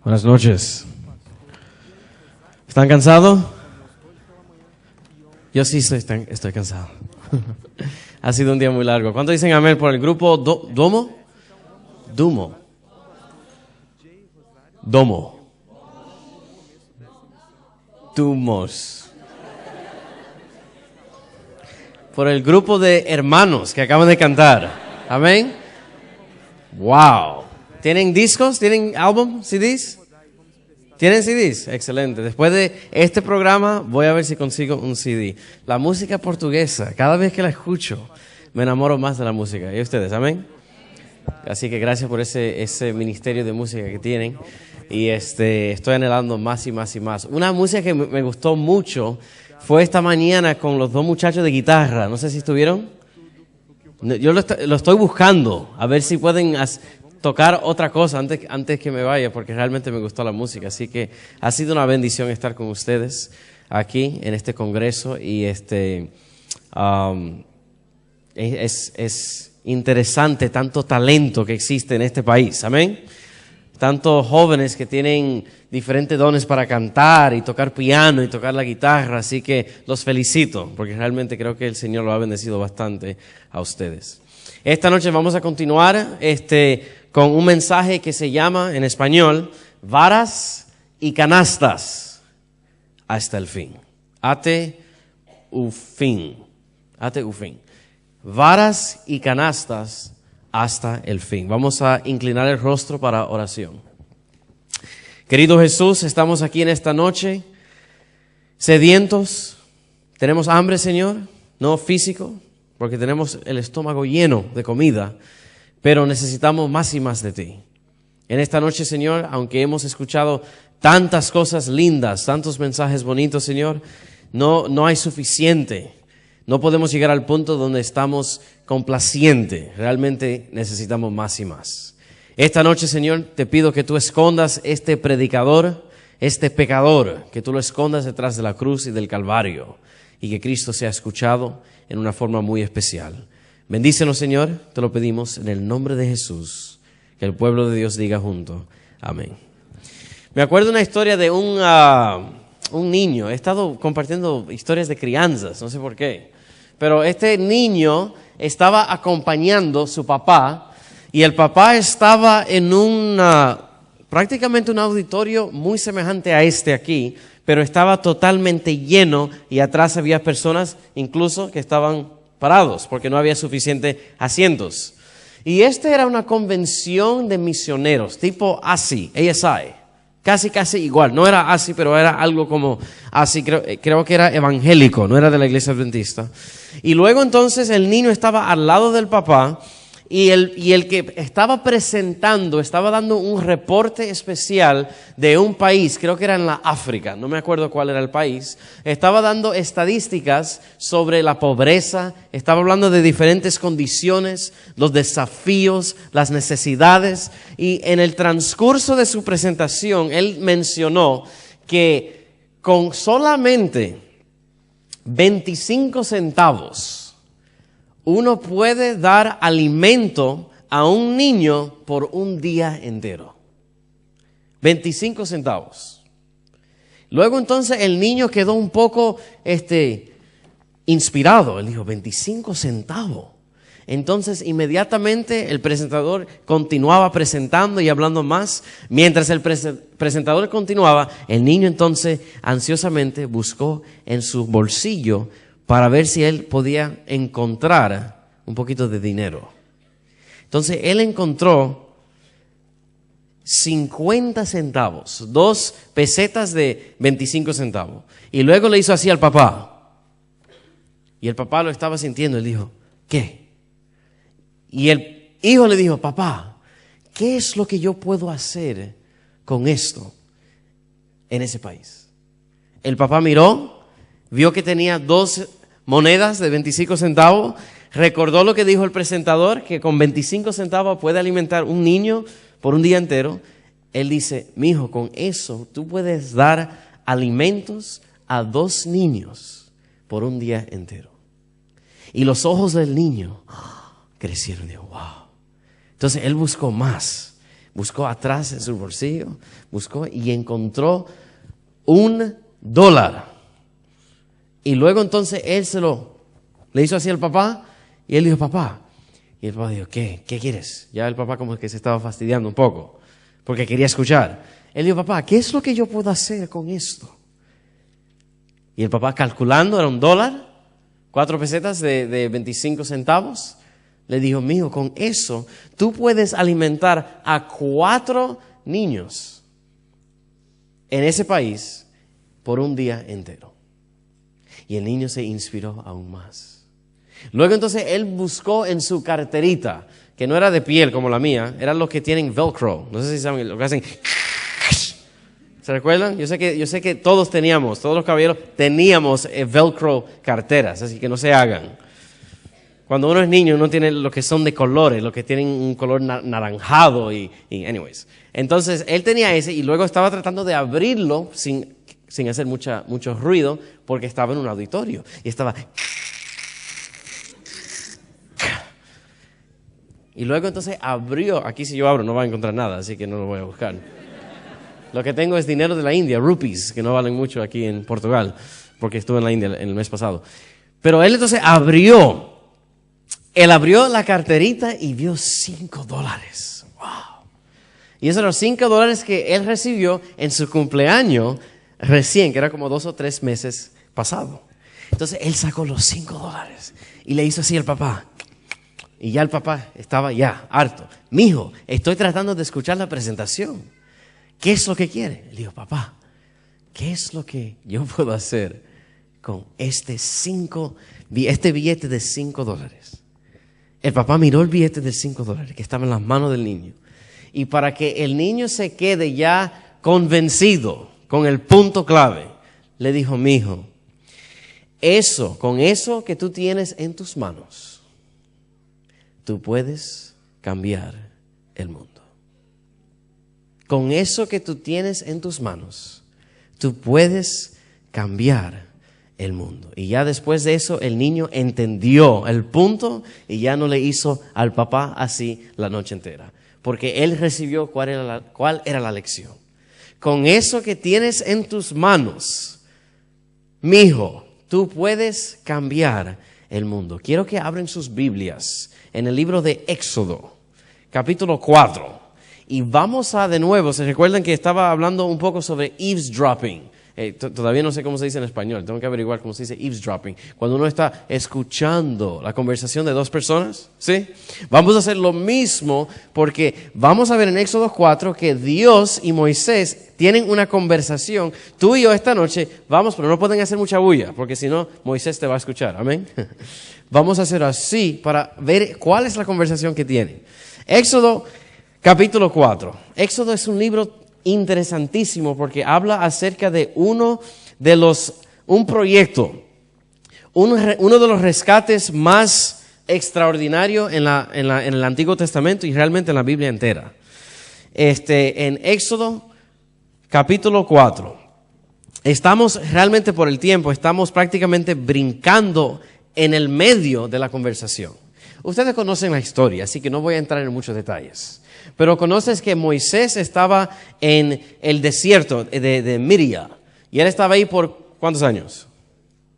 Buenas noches. ¿Están cansados? Yo sí estoy cansado. Ha sido un día muy largo. ¿Cuántos dicen amén por el grupo Domo? Domo. Dumos. Por el grupo de hermanos que acaban de cantar. Amén. Wow. ¿Tienen discos? ¿Tienen álbum? ¿CDs? ¿Tienen CDs? Excelente. Después de este programa voy a ver si consigo un CD. La música portuguesa, cada vez que la escucho, me enamoro más de la música. ¿Y ustedes? Amén. Así que gracias por ese ministerio de música que tienen. Y estoy anhelando más y más y más. Una música que me gustó mucho fue esta mañana con los dos muchachos de guitarra. No sé si estuvieron. Yo lo estoy buscando, a ver si pueden tocar otra cosa antes que me vaya, porque realmente me gustó la música. Así que ha sido una bendición estar con ustedes aquí en este congreso. Y es interesante tanto talento que existe en este país. Amén. Tantos jóvenes que tienen diferentes dones para cantar y tocar piano y tocar la guitarra. Así que los felicito, porque realmente creo que el Señor lo ha bendecido bastante a ustedes. Esta noche vamos a continuar con un mensaje que se llama en español Varas y canastas hasta el fin. Ate u fin. Varas y canastas hasta el fin. Vamos a inclinar el rostro para oración. Querido Jesús, estamos aquí en esta noche sedientos. Tenemos hambre, Señor, no físico, porque tenemos el estómago lleno de comida, pero necesitamos más y más de ti. En esta noche, Señor, aunque hemos escuchado tantas cosas lindas, tantos mensajes bonitos, Señor, no hay suficiente. No podemos llegar al punto donde estamos complacientes. Realmente necesitamos más y más. Esta noche, Señor, te pido que tú escondas este predicador, este pecador, que tú lo escondas detrás de la cruz y del Calvario, y que Cristo sea escuchado en una forma muy especial. Bendícenos, Señor, te lo pedimos en el nombre de Jesús. Que el pueblo de Dios diga junto. Amén. Me acuerdo una historia de un niño. He estado compartiendo historias de crianzas, no sé por qué. Pero este niño estaba acompañando a su papá y el papá estaba en prácticamente un auditorio muy semejante a este aquí, pero estaba totalmente lleno y atrás había personas incluso que estaban parados porque no había suficientes asientos. Y era una convención de misioneros, tipo ASI. Casi igual. No era ASI, pero era algo como ASI. Creo que era evangélico, no era de la iglesia adventista. Y luego entonces el niño estaba al lado del papá y el que estaba presentando, estaba dando un reporte especial de un país, creo que era en la África, no me acuerdo cuál era el país. Estaba dando estadísticas sobre la pobreza, estaba hablando de diferentes condiciones, los desafíos, las necesidades. Y en el transcurso de su presentación, él mencionó que con solamente 25 centavos, uno puede dar alimento a un niño por un día entero. 25 centavos. Luego entonces el niño quedó un poco inspirado. Él dijo, 25 centavos. Entonces inmediatamente el presentador continuaba presentando y hablando más. Mientras el presentador continuaba, el niño entonces ansiosamente buscó en su bolsillo para ver si él podía encontrar un poquito de dinero. Entonces él encontró 50 centavos, 2 pesetas de 25 centavos. Y luego le hizo así al papá. Y el papá lo estaba sintiendo. Él dijo, ¿qué? Y el hijo le dijo, papá, ¿qué es lo que yo puedo hacer con esto en ese país? El papá miró, vio que tenía 2 monedas de 25 centavos, recordó lo que dijo el presentador, que con 25 centavos puede alimentar un niño por un día entero. Él dice, mijo, con eso tú puedes dar alimentos a 2 niños por un día entero. Y los ojos del niño crecieron y dijo, wow. Entonces él buscó más. buscó atrás en su bolsillo, buscó y encontró $1. Y luego entonces él le hizo así al papá y él dijo, papá. Y el papá dijo, ¿qué quieres? Ya el papá como que se estaba fastidiando un poco porque quería escuchar. Él dijo, papá, ¿qué es lo que yo puedo hacer con esto? Y el papá calculando, era $1, 4 pesetas de 25 centavos. Le dijo, mijo, con eso tú puedes alimentar a 4 niños en ese país por un día entero. Y el niño se inspiró aún más. Luego entonces él buscó en su carterita, que no era de piel como la mía, eran los que tienen velcro. No sé si saben lo que hacen. ¿Se recuerdan? Yo sé que todos los caballeros teníamos velcro carteras, así que no se hagan. Cuando uno es niño, uno tiene los que son de colores, los que tienen un color naranjado y anyways. Entonces, él tenía ese y luego estaba tratando de abrirlo sin hacer mucho ruido porque estaba en un auditorio y estaba... Y luego entonces abrió, aquí si yo abro no va a encontrar nada, así que no lo voy a buscar. Lo que tengo es dinero de la India, rupees, que no valen mucho aquí en Portugal, porque estuve en la India en el mes pasado. Pero él entonces abrió la carterita y vio $5. ¡Wow! Y esos eran los $5 que él recibió en su cumpleaños recién, que era como 2 o 3 meses pasado. Entonces él sacó los $5 y le hizo así al papá. Y ya el papá estaba ya harto. Mijo, estoy tratando de escuchar la presentación. ¿Qué es lo que quiere? Le dijo, papá, ¿qué es lo que yo puedo hacer con este billete de $5? El papá miró el billete de $5 que estaba en las manos del niño. Y para que el niño se quede ya convencido con el punto clave, le dijo, mijo, con eso que tú tienes en tus manos, tú puedes cambiar el mundo. Con eso que tú tienes en tus manos, tú puedes cambiar el mundo. Y ya después de eso, el niño entendió el punto y ya no le hizo al papá así la noche entera. Porque él recibió cuál era la lección. Con eso que tienes en tus manos, mijo, tú puedes cambiar el mundo. Quiero que abran sus Biblias en el libro de Éxodo, capítulo 4. Y vamos de nuevo, ¿se recuerdan que estaba hablando un poco sobre eavesdropping? Todavía no sé cómo se dice en español, tengo que averiguar cómo se dice eavesdropping. Cuando uno está escuchando la conversación de 2 personas, ¿sí? Vamos a hacer lo mismo porque vamos a ver en Éxodo 4 que Dios y Moisés tienen una conversación. Tú y yo esta noche vamos, pero no pueden hacer mucha bulla porque si no, Moisés te va a escuchar, amén. Vamos a hacer así para ver cuál es la conversación que tienen. Éxodo capítulo 4. Éxodo es un libro interesantísimo porque habla acerca de un proyecto, uno de los rescates más extraordinarios en el Antiguo Testamento y realmente en la Biblia entera. En Éxodo capítulo 4. Estamos realmente por el tiempo, estamos prácticamente brincando en el medio de la conversación. Ustedes conocen la historia, así que no voy a entrar en muchos detalles. Pero conoces que Moisés estaba en el desierto de Miria. Y él estaba ahí por, ¿cuántos años?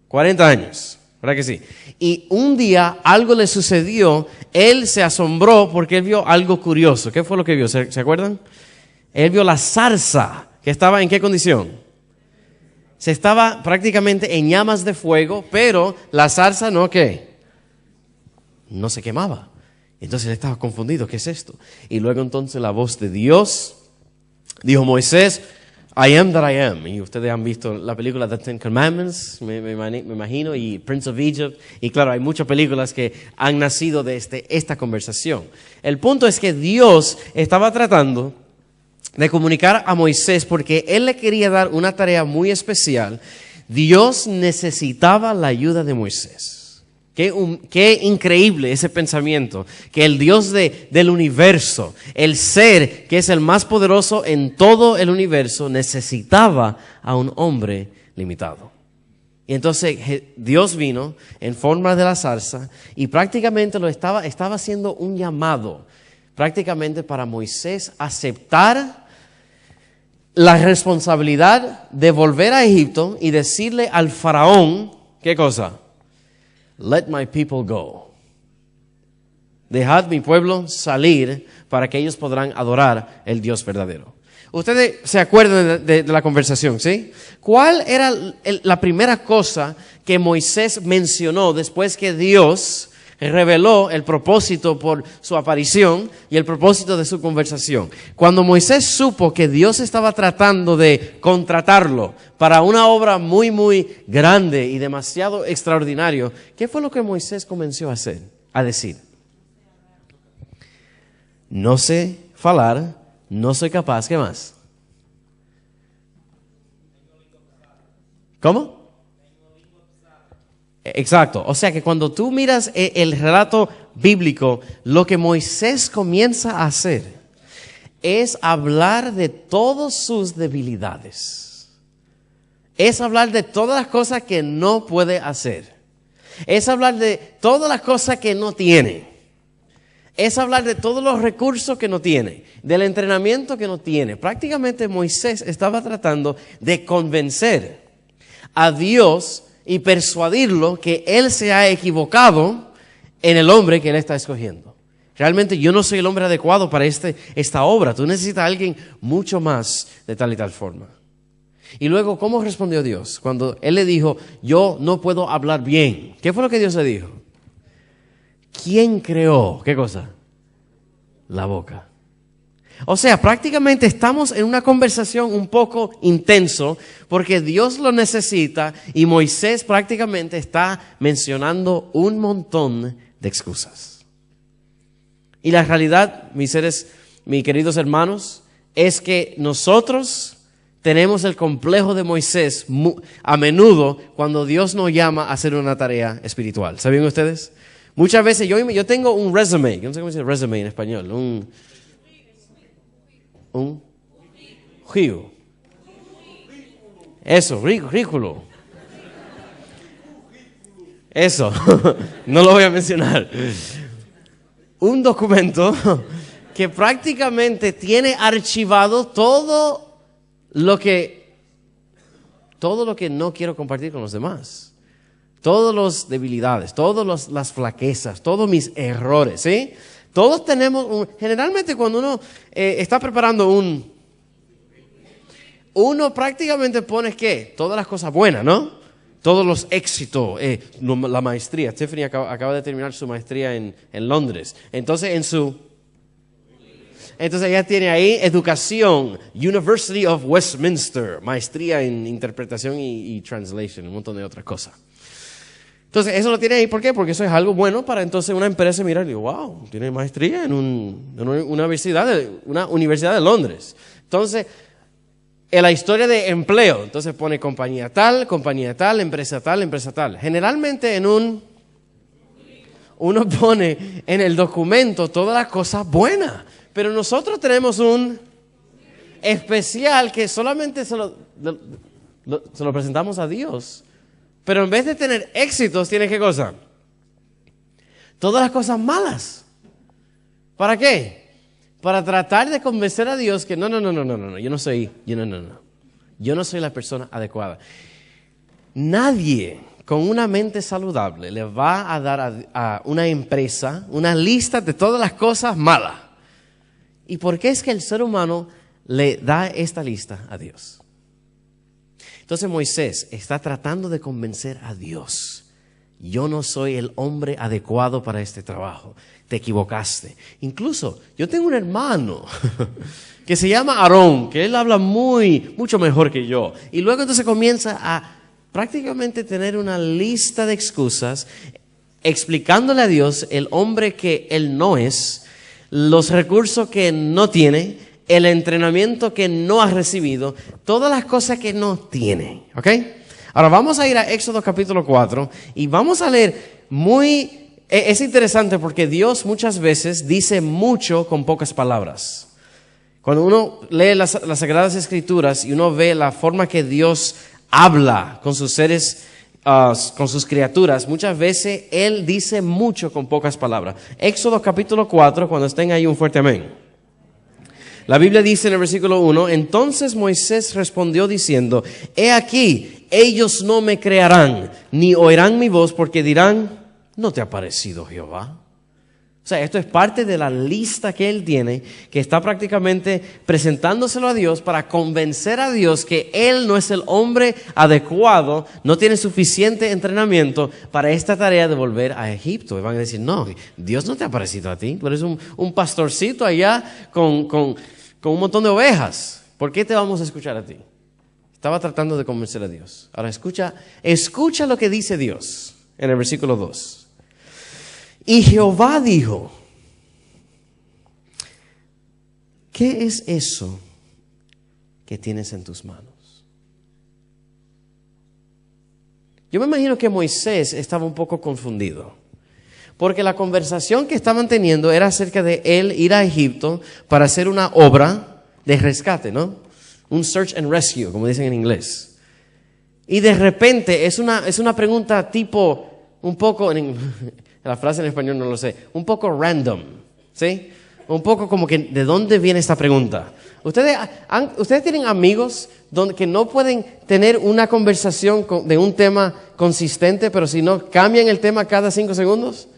40 años, ¿verdad que sí? Y un día algo le sucedió, él se asombró porque él vio algo curioso. ¿Qué fue lo que vio? ¿Se acuerdan? Él vio la zarza, que estaba ¿en qué condición? Se estaba prácticamente en llamas de fuego, pero la zarza no, ¿qué? No se quemaba. Entonces él estaba confundido, ¿qué es esto? Y luego entonces la voz de Dios dijo, Moisés, I am that I am. Y ustedes han visto la película The Ten Commandments, me imagino, y Prince of Egypt. Y claro, hay muchas películas que han nacido de esta conversación. El punto es que Dios estaba tratando de comunicar a Moisés porque él le quería dar una tarea muy especial. Dios necesitaba la ayuda de Moisés. Qué increíble ese pensamiento, que el Dios del universo, el ser que es el más poderoso en todo el universo, necesitaba a un hombre limitado. Y entonces Dios vino en forma de la zarza y prácticamente estaba haciendo un llamado prácticamente para Moisés aceptar la responsabilidad de volver a Egipto y decirle al faraón, ¿qué cosa? Let my people go. Dejad mi pueblo salir para que ellos podrán adorar el Dios verdadero. Ustedes se acuerdan de la conversación, ¿sí? ¿Cuál era la primera cosa que Moisés mencionó después que Dios reveló el propósito por su aparición y el propósito de su conversación? Cuando Moisés supo que Dios estaba tratando de contratarlo para una obra muy, muy grande y demasiado extraordinario, ¿qué fue lo que Moisés comenzó a decir? No sé falar, no soy capaz, ¿qué más? ¿Cómo? Exacto, o sea que cuando tú miras el relato bíblico, lo que Moisés comienza a hacer es hablar de todas sus debilidades. Es hablar de todas las cosas que no puede hacer. Es hablar de todas las cosas que no tiene. Es hablar de todos los recursos que no tiene, del entrenamiento que no tiene. Prácticamente Moisés estaba tratando de convencer a Dios y persuadirlo que Él se ha equivocado en el hombre que Él está escogiendo. Realmente yo no soy el hombre adecuado para esta obra. Tú necesitas a alguien mucho más de tal y tal forma. Y luego, ¿cómo respondió Dios? Cuando Él le dijo, yo no puedo hablar bien. ¿Qué fue lo que Dios le dijo? ¿Quién creó? ¿Qué cosa? La boca. O sea, prácticamente estamos en una conversación un poco intenso porque Dios lo necesita y Moisés prácticamente está mencionando un montón de excusas. Y la realidad, mis queridos hermanos, es que nosotros tenemos el complejo de Moisés a menudo cuando Dios nos llama a hacer una tarea espiritual. ¿Saben ustedes? Muchas veces yo tengo un resume, yo no sé cómo se dice resume en español, un río. Eso, ridículo. Eso, no lo voy a mencionar. Un documento que prácticamente tiene archivado todo lo que no quiero compartir con los demás. Todas las debilidades, todas las flaquezas, todos mis errores, ¿sí? Todos tenemos, generalmente cuando uno está preparando uno prácticamente pone ¿qué? Todas las cosas buenas, ¿no? Todos los éxitos, la maestría. Stephanie acaba de terminar su maestría en Londres. Entonces ella tiene ahí educación, University of Westminster, maestría en interpretación y translation, un montón de otras cosas. Entonces, eso lo tiene ahí, ¿por qué? Porque eso es algo bueno para entonces una empresa mirar y digo, wow, tiene maestría en una universidad de Londres. Entonces, en la historia de empleo, entonces pone compañía tal, empresa tal. Generalmente uno pone en el documento todas las cosas buenas, pero nosotros tenemos un especial que solamente se lo presentamos a Dios. Pero en vez de tener éxitos, tiene ¿qué cosa? Todas las cosas malas. ¿Para qué? Para tratar de convencer a Dios que no, yo no soy la persona adecuada. Nadie con una mente saludable le va a dar a una empresa una lista de todas las cosas malas. ¿Y por qué es que el ser humano le da esta lista a Dios? Entonces Moisés está tratando de convencer a Dios. Yo no soy el hombre adecuado para este trabajo. Te equivocaste. Incluso yo tengo un hermano que se llama Aarón, que él habla mucho mejor que yo. Y luego entonces comienza a prácticamente tener una lista de excusas, explicándole a Dios el hombre que él no es, los recursos que no tiene, el entrenamiento que no ha recibido, todas las cosas que no tiene. ¿Ok? Ahora vamos a ir a Éxodo capítulo 4 y vamos a leer es interesante porque Dios muchas veces dice mucho con pocas palabras. Cuando uno lee las Sagradas Escrituras y uno ve la forma que Dios habla con sus seres con sus criaturas, muchas veces Él dice mucho con pocas palabras. Éxodo capítulo 4, cuando estén ahí, un fuerte amén. La Biblia dice en el versículo 1, entonces Moisés respondió diciendo, he aquí, ellos no me creerán, ni oirán mi voz, porque dirán, ¿no te ha parecido Jehová? O sea, esto es parte de la lista que él tiene, que está prácticamente presentándoselo a Dios para convencer a Dios que él no es el hombre adecuado, no tiene suficiente entrenamiento para esta tarea de volver a Egipto. Y van a decir, no, Dios no te ha parecido a ti, tú eres un pastorcito allá con un montón de ovejas. ¿Por qué te vamos a escuchar a ti? Estaba tratando de convencer a Dios. Ahora escucha lo que dice Dios en el versículo 2. Y Jehová dijo, ¿qué es eso que tienes en tus manos? Yo me imagino que Moisés estaba un poco confundido, porque la conversación que estaban teniendo era acerca de él ir a Egipto para hacer una obra de rescate, ¿no? Un search and rescue, como dicen en inglés. Y de repente es una pregunta tipo un poco, la frase en español no lo sé, un poco random, ¿sí? Un poco como que, ¿de dónde viene esta pregunta? ¿Ustedes tienen amigos que no pueden tener una conversación de un tema consistente, pero si no cambian el tema cada 5 segundos?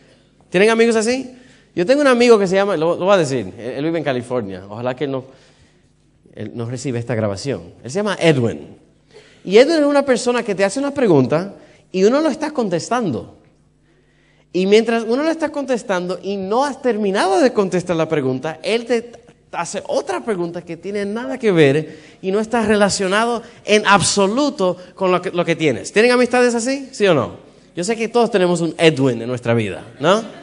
¿Tienen amigos así? Yo tengo un amigo que se llama, lo voy a decir, él vive en California, ojalá que él no reciba esta grabación. Él se llama Edwin. Y Edwin es una persona que te hace una pregunta y uno lo está contestando. Y mientras uno le está contestando y no has terminado de contestar la pregunta, él te hace otra pregunta que tiene nada que ver y no está relacionado en absoluto con lo que tienes. ¿Tienen amistades así? ¿Sí o no? Yo sé que todos tenemos un Edwin en nuestra vida, ¿no?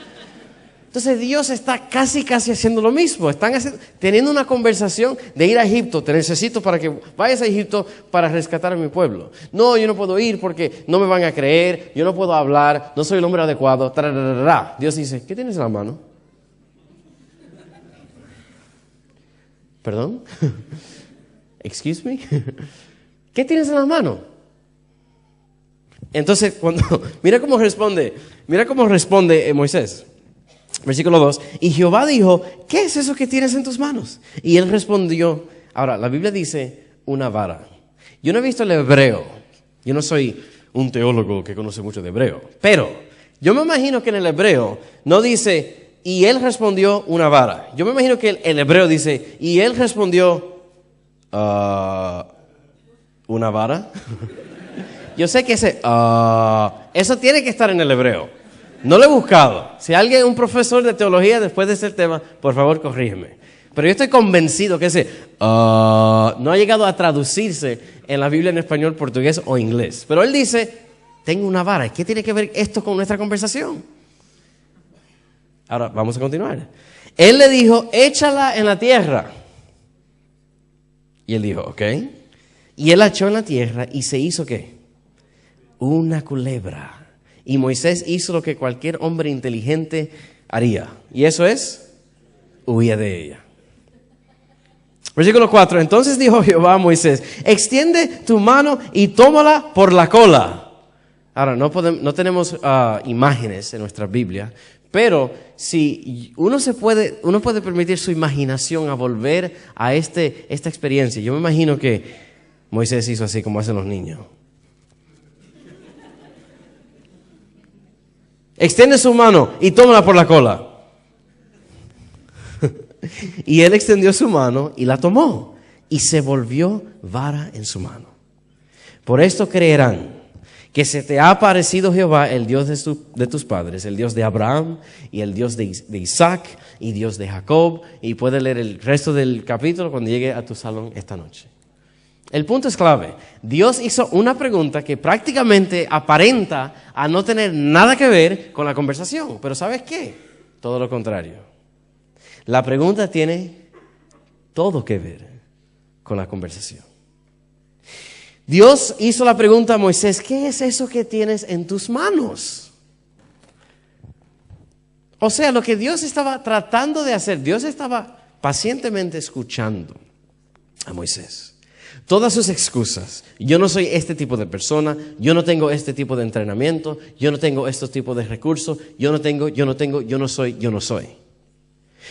Entonces Dios está casi haciendo lo mismo. Están teniendo una conversación de ir a Egipto. Te necesito para que vayas a Egipto para rescatar a mi pueblo. No, yo no puedo ir porque no me van a creer. Yo no puedo hablar. No soy el hombre adecuado. Dios dice, ¿qué tienes en la mano? ¿Perdón? ¿Excuse me? ¿Qué tienes en la mano? Entonces, mira cómo responde Moisés. Versículo 2, y Jehová dijo, ¿qué es eso que tienes en tus manos? Y él respondió, ahora la Biblia dice una vara. Yo no he visto el hebreo, yo no soy un teólogo que conoce mucho de hebreo, pero yo me imagino que en el hebreo no dice, y él respondió una vara. Yo me imagino que el hebreo dice, y él respondió, ¿una vara? Yo sé que eso tiene que estar en el hebreo. No lo he buscado. Si alguien, un profesor de teología después de ese tema, por favor corrígeme. Pero yo estoy convencido que ese no ha llegado a traducirse en la Biblia en español, portugués o inglés. Pero él dice, tengo una vara. ¿Qué tiene que ver esto con nuestra conversación? Ahora vamos a continuar. Él le dijo, échala en la tierra. Y él dijo, ok. Y él la echó en la tierra y se hizo ¿qué? Una culebra. Y Moisés hizo lo que cualquier hombre inteligente haría. Y eso es, huía de ella. Versículo 4. Entonces dijo Jehová a Moisés, extiende tu mano y tómala por la cola. Ahora, no tenemos imágenes en nuestra Biblia, pero si uno puede permitir su imaginación a volver a esta experiencia. Yo me imagino que Moisés hizo así como hacen los niños. Extiende su mano y tómala por la cola. Y él extendió su mano y la tomó. Y se volvió vara en su mano. Por esto creerán que se te ha aparecido Jehová, el Dios de tus padres, el Dios de Abraham y el Dios de Isaac y Dios de Jacob. Y puedes leer el resto del capítulo cuando llegue a tu salón esta noche. El punto es clave. Dios hizo una pregunta que prácticamente aparenta a no tener nada que ver con la conversación. Pero ¿sabes qué? Todo lo contrario. La pregunta tiene todo que ver con la conversación. Dios hizo la pregunta a Moisés, ¿qué es eso que tienes en tus manos? O sea, lo que Dios estaba tratando de hacer, Dios estaba pacientemente escuchando a Moisés. Todas sus excusas. Yo no soy este tipo de persona, yo no tengo este tipo de entrenamiento, yo no tengo este tipo de recursos, yo no soy.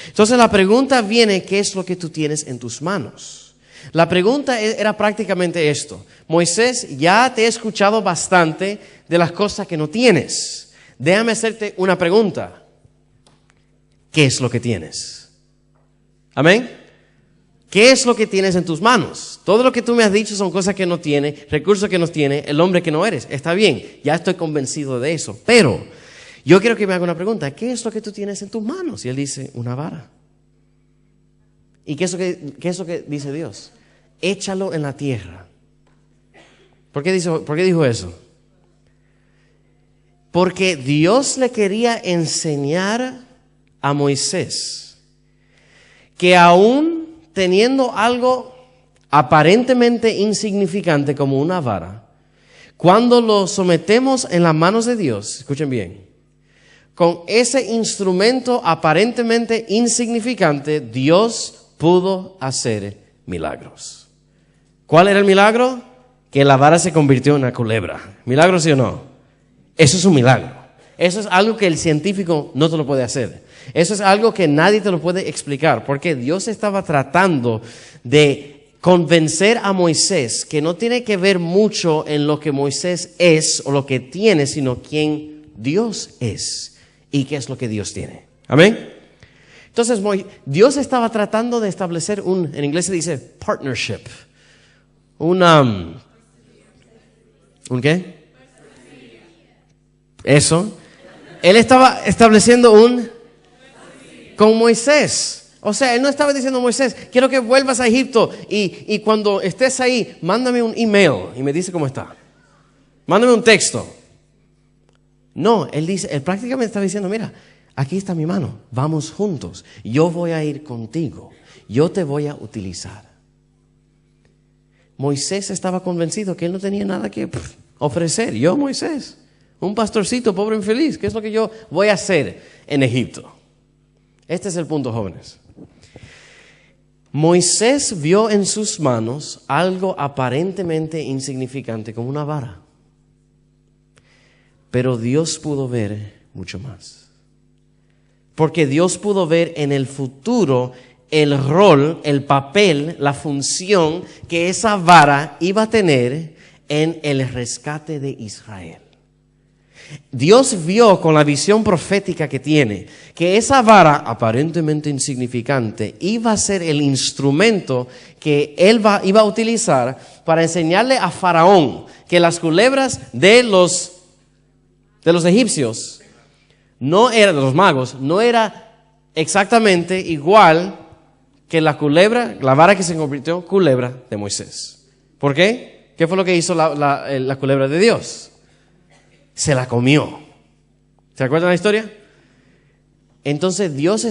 Entonces la pregunta viene, ¿qué es lo que tú tienes en tus manos? La pregunta era prácticamente esto. Moisés, ya te he escuchado bastante de las cosas que no tienes. Déjame hacerte una pregunta. ¿Qué es lo que tienes? Amén. ¿Qué es lo que tienes en tus manos? Todo lo que tú me has dicho son cosas que no tienes, recursos que no tienes, el hombre que no eres. Está bien, ya estoy convencido de eso. Pero yo quiero que me haga una pregunta. ¿Qué es lo que tú tienes en tus manos? Y él dice, una vara. ¿Y qué es lo que dice Dios? Échalo en la tierra. ¿Por qué dijo eso? Porque Dios le quería enseñar a Moisés que aún teniendo algo aparentemente insignificante como una vara, cuando lo sometemos en las manos de Dios, escuchen bien, con ese instrumento aparentemente insignificante, Dios pudo hacer milagros. ¿Cuál era el milagro? Que la vara se convirtió en una culebra. ¿Milagro sí o no? Eso es un milagro. Eso es algo que el científico no te lo puede hacer. Eso es algo que nadie te lo puede explicar, porque Dios estaba tratando de convencer a Moisés que no tiene que ver mucho en lo que Moisés es o lo que tiene, sino quién Dios es y qué es lo que Dios tiene. Amén. Entonces Dios estaba tratando de establecer en inglés se dice partnership. ¿Un qué? Eso. Él estaba estableciendo con Moisés. O sea, él no estaba diciendo, Moisés, quiero que vuelvas a Egipto y cuando estés ahí, mándame un email y me dice cómo está. Mándame un texto. No, él prácticamente estaba diciendo, mira, aquí está mi mano, vamos juntos. Yo voy a ir contigo, yo te voy a utilizar. Moisés estaba convencido que él no tenía nada que ofrecer. Yo, Moisés, un pastorcito pobre e infeliz, ¿qué es lo que yo voy a hacer en Egipto? Este es el punto, jóvenes. Moisés vio en sus manos algo aparentemente insignificante como una vara. Pero Dios pudo ver mucho más. Porque Dios pudo ver en el futuro el rol, el papel, la función que esa vara iba a tener en el rescate de Israel. Dios vio con la visión profética que tiene que esa vara aparentemente insignificante iba a ser el instrumento que él iba a utilizar para enseñarle a Faraón que las culebras de los egipcios no eran de los magos, no era exactamente igual que la vara que se convirtió en culebra de Moisés. ¿Por qué? ¿Qué fue lo que hizo la culebra de Dios? Se la comió. ¿Se acuerdan la historia? Entonces Dios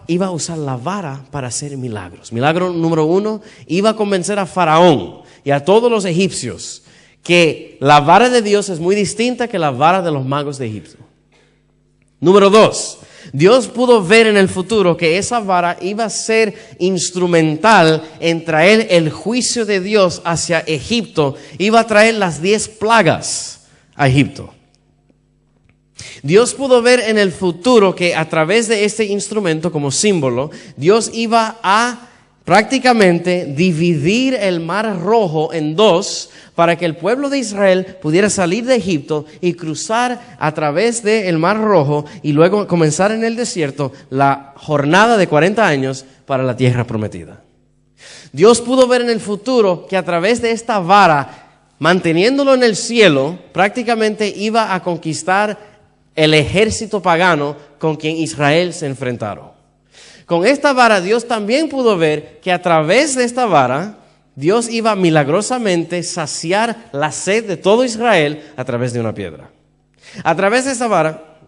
iba a usar la vara para hacer milagros. Milagro número 1, iba a convencer a Faraón y a todos los egipcios que la vara de Dios es muy distinta que la vara de los magos de Egipto. Número 2, Dios pudo ver en el futuro que esa vara iba a ser instrumental en traer el juicio de Dios hacia Egipto. Iba a traer las 10 plagas a Egipto. Dios pudo ver en el futuro que a través de este instrumento como símbolo, Dios iba a prácticamente dividir el mar Rojo en dos para que el pueblo de Israel pudiera salir de Egipto y cruzar a través del mar Rojo y luego comenzar en el desierto la jornada de 40 años para la tierra prometida. Dios pudo ver en el futuro que a través de esta vara, manteniéndolo en el cielo, prácticamente iba a conquistar el ejército pagano con quien Israel se enfrentaron. Con esta vara Dios también pudo ver que a través de esta vara Dios iba milagrosamente saciar la sed de todo Israel a través de una piedra. A través de esta vara,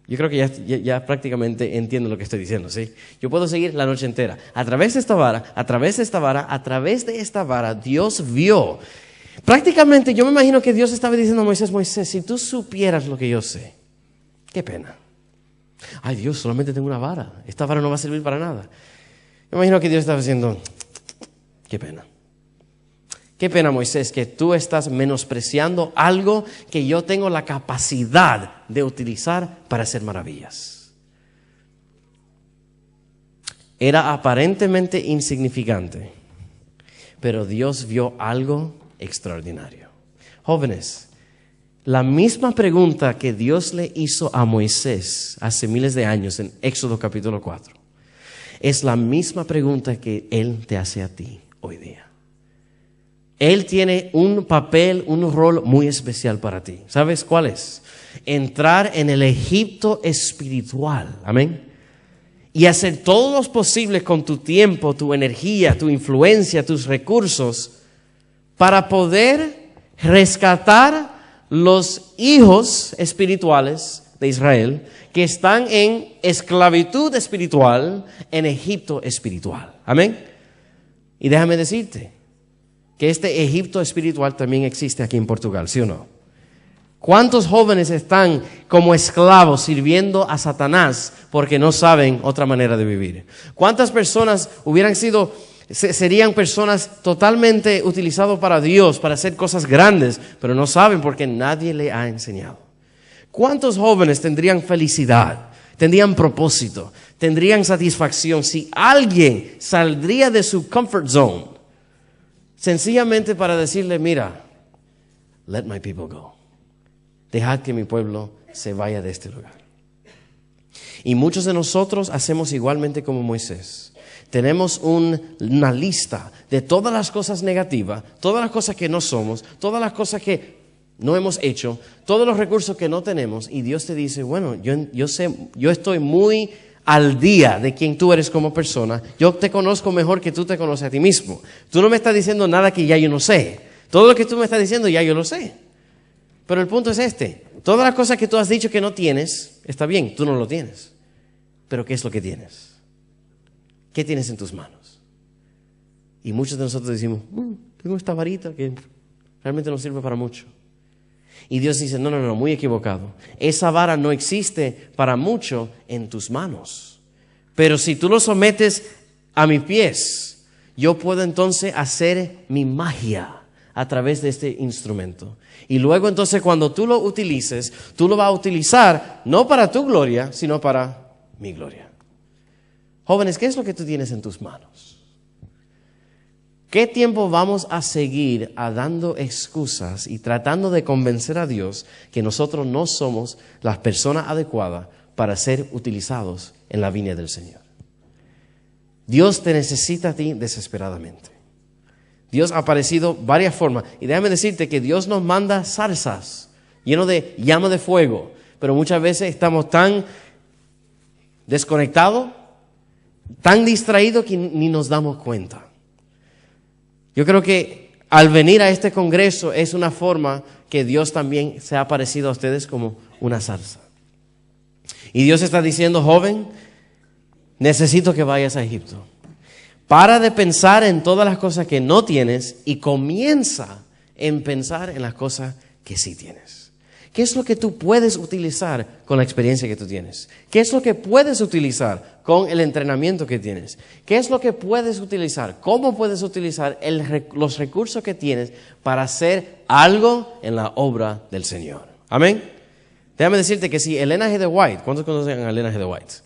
yo creo que ya prácticamente entiendo lo que estoy diciendo, ¿sí? Yo puedo seguir la noche entera. A través de esta vara, a través de esta vara, a través de esta vara, Dios vio. Prácticamente yo me imagino que Dios estaba diciendo a Moisés, Moisés, si tú supieras lo que yo sé, qué pena. Ay, Dios, solamente tengo una vara. Esta vara no va a servir para nada. Me imagino que Dios estaba diciendo, qué pena. Qué pena, Moisés, que tú estás menospreciando algo que yo tengo la capacidad de utilizar para hacer maravillas. Era aparentemente insignificante, pero Dios vio algo extraordinario. Jóvenes, la misma pregunta que Dios le hizo a Moisés hace miles de años en Éxodo capítulo 4, es la misma pregunta que Él te hace a ti hoy día. Él tiene un papel, un rol muy especial para ti. ¿Sabes cuál es? Entrar en el Egipto espiritual. Amén. Y hacer todo lo posible con tu tiempo, tu energía, tu influencia, tus recursos, para poder rescatar los hijos espirituales de Israel que están en esclavitud espiritual en Egipto espiritual. Amén. Y déjame decirte que este Egipto espiritual también existe aquí en Portugal, ¿sí o no? ¿Cuántos jóvenes están como esclavos sirviendo a Satanás porque no saben otra manera de vivir? ¿Cuántas personas serían personas totalmente utilizadas para Dios, para hacer cosas grandes, pero no saben porque nadie le ha enseñado? ¿Cuántos jóvenes tendrían felicidad, tendrían propósito, tendrían satisfacción si alguien saldría de su comfort zone sencillamente para decirle, mira, let my people go. Dejad que mi pueblo se vaya de este lugar. Y muchos de nosotros hacemos igualmente como Moisés. Tenemos una lista de todas las cosas negativas, todas las cosas que no somos, todas las cosas que no hemos hecho, todos los recursos que no tenemos. Y Dios te dice, bueno, yo estoy muy al día de quién tú eres como persona. Yo te conozco mejor que tú te conoces a ti mismo. Tú no me estás diciendo nada que ya yo no sé. Todo lo que tú me estás diciendo ya yo lo sé. Pero el punto es este. Todas las cosas que tú has dicho que no tienes, está bien, tú no lo tienes. Pero ¿qué es lo que tienes? ¿Qué tienes en tus manos? Y muchos de nosotros decimos, tengo esta varita que realmente no sirve para mucho. Y Dios dice, no, muy equivocado. Esa vara no existe para mucho en tus manos. Pero si tú lo sometes a mis pies, yo puedo entonces hacer mi magia a través de este instrumento. Y luego entonces cuando tú lo utilices, tú lo vas a utilizar no para tu gloria, sino para mi gloria. Jóvenes, ¿qué es lo que tú tienes en tus manos? ¿Qué tiempo vamos a seguir dando excusas y tratando de convencer a Dios que nosotros no somos las personas adecuadas para ser utilizados en la viña del Señor? Dios te necesita a ti desesperadamente. Dios ha aparecido varias formas. Y déjame decirte que Dios nos manda zarzas llenas de llama de fuego. Pero muchas veces estamos tan desconectados, tan distraídos que ni nos damos cuenta. Yo creo que al venir a este congreso es una forma que Dios también se ha aparecido a ustedes como una zarza. Y Dios está diciendo, joven, necesito que vayas a Egipto. Para de pensar en todas las cosas que no tienes y comienza en pensar en las cosas que sí tienes. ¿Qué es lo que tú puedes utilizar con la experiencia que tú tienes? ¿Qué es lo que puedes utilizar con el entrenamiento que tienes? ¿Qué es lo que puedes utilizar? ¿Cómo puedes utilizar los recursos que tienes para hacer algo en la obra del Señor? Amén. Déjame decirte que si Elena G. de White, ¿cuántos conocen a Elena G. de White?